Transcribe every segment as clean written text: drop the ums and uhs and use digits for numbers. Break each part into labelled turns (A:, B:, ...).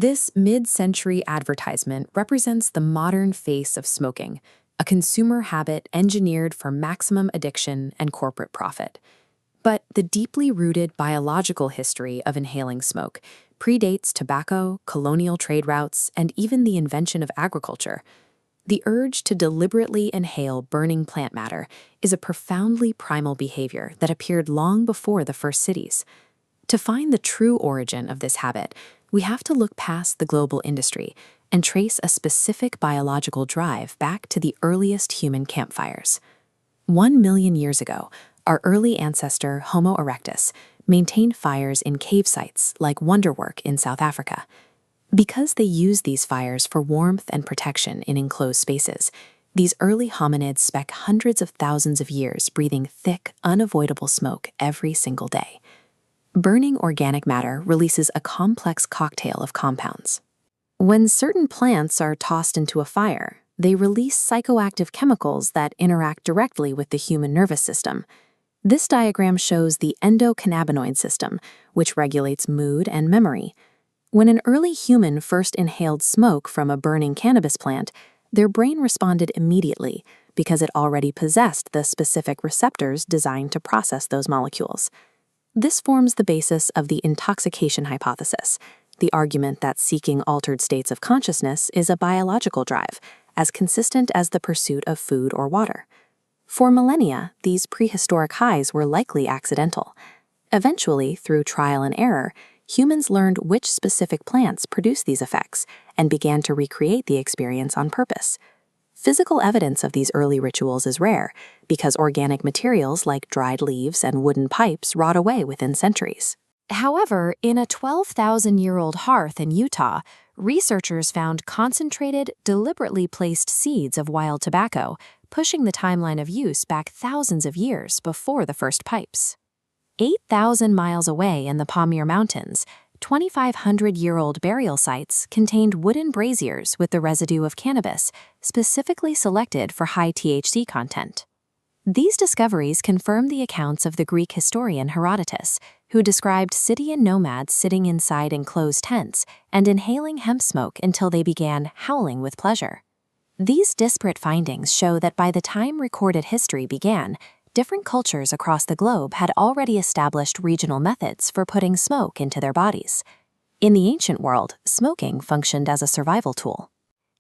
A: This mid-century advertisement represents the modern face of smoking, a consumer habit engineered for maximum addiction and corporate profit. But the deeply rooted biological history of inhaling smoke predates tobacco, colonial trade routes, and even the invention of agriculture. The urge to deliberately inhale burning plant matter is a profoundly primal behavior that appeared long before the first cities. To find the true origin of this habit, we have to look past the global industry and trace a specific biological drive back to the earliest human campfires. 1 million years ago, our early ancestor Homo erectus maintained fires in cave sites like Wonderwork in South Africa. Because they used these fires for warmth and protection in enclosed spaces, these early hominids spent hundreds of thousands of years breathing thick, unavoidable smoke every single day. Burning organic matter releases a complex cocktail of compounds. When certain plants are tossed into a fire, they release psychoactive chemicals that interact directly with the human nervous system. This diagram shows the endocannabinoid system, which regulates mood and memory. When an early human first inhaled smoke from a burning cannabis plant, their brain responded immediately because it already possessed the specific receptors designed to process those molecules. This forms the basis of the intoxication hypothesis, the argument that seeking altered states of consciousness is a biological drive, as consistent as the pursuit of food or water. For millennia, these prehistoric highs were likely accidental. Eventually, through trial and error, humans learned which specific plants produce these effects and began to recreate the experience on purpose. Physical evidence of these early rituals is rare because organic materials like dried leaves and wooden pipes rot away within centuries. However, in a 12,000-year-old hearth in Utah, researchers found concentrated, deliberately placed seeds of wild tobacco, pushing the timeline of use back thousands of years before the first pipes. 8,000 miles away in the Pamir Mountains, 2,500-year-old burial sites contained wooden braziers with the residue of cannabis, specifically selected for high THC content. These discoveries confirm the accounts of the Greek historian Herodotus, who described Scythian nomads sitting inside enclosed tents and inhaling hemp smoke until they began howling with pleasure. These disparate findings show that by the time recorded history began, different cultures across the globe had already established regional methods for putting smoke into their bodies. In the ancient world, smoking functioned as a survival tool.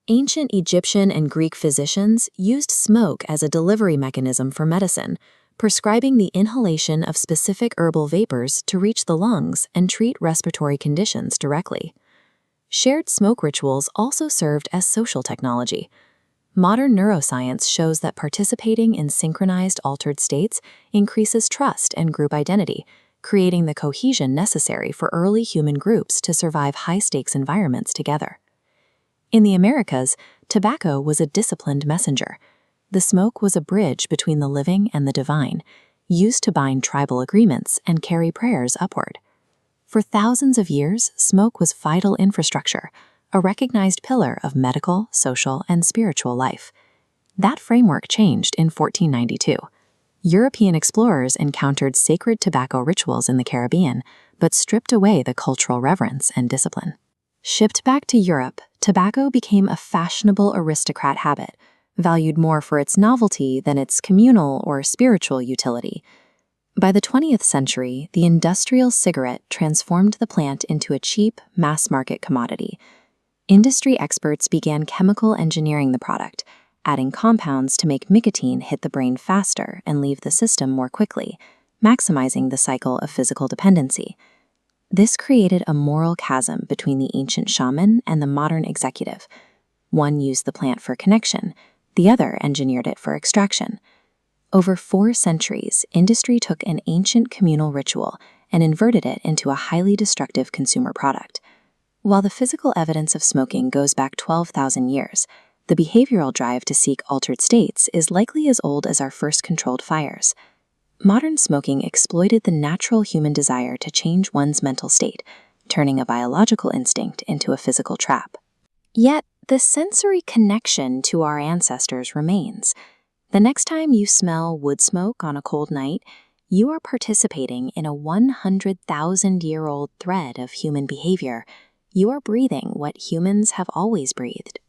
A: Ancient Egyptian and Greek physicians used smoke as a delivery mechanism for medicine, prescribing the inhalation of specific herbal vapors to reach the lungs and treat respiratory conditions directly. Shared smoke rituals also served as social technology. Modern neuroscience shows that participating in synchronized altered states increases trust and group identity, creating the cohesion necessary for early human groups to survive high-stakes environments together. In the Americas, tobacco was a disciplined messenger. The smoke was a bridge between the living and the divine, used to bind tribal agreements and carry prayers upward. For thousands of years, smoke was vital infrastructure, a recognized pillar of medical, social, and spiritual life. That framework changed in 1492. European explorers encountered sacred tobacco rituals in the Caribbean, but stripped away the cultural reverence and discipline. Shipped back to Europe, tobacco became a fashionable aristocrat habit, valued more for its novelty than its communal or spiritual utility. By the 20th century, the industrial cigarette transformed the plant into a cheap, mass-market commodity. Industry experts began chemical engineering the product, adding compounds to make nicotine hit the brain faster and leave the system more quickly, maximizing the cycle of physical dependency. This created a moral chasm between the ancient shaman and the modern executive. One used the plant for connection, the other engineered it for extraction. Over 4 centuries, industry took an ancient communal ritual and inverted it into a highly destructive consumer product. While the physical evidence of smoking goes back 12,000 years, the behavioral drive to seek altered states is likely as old as our first controlled fires. Modern smoking exploited the natural human desire to change one's mental state, turning a biological instinct into a physical trap. Yet, the sensory connection to our ancestors remains. The next time you smell wood smoke on a cold night, you are participating in a 100,000-year-old thread of human behavior.
B: You are breathing what humans have always breathed.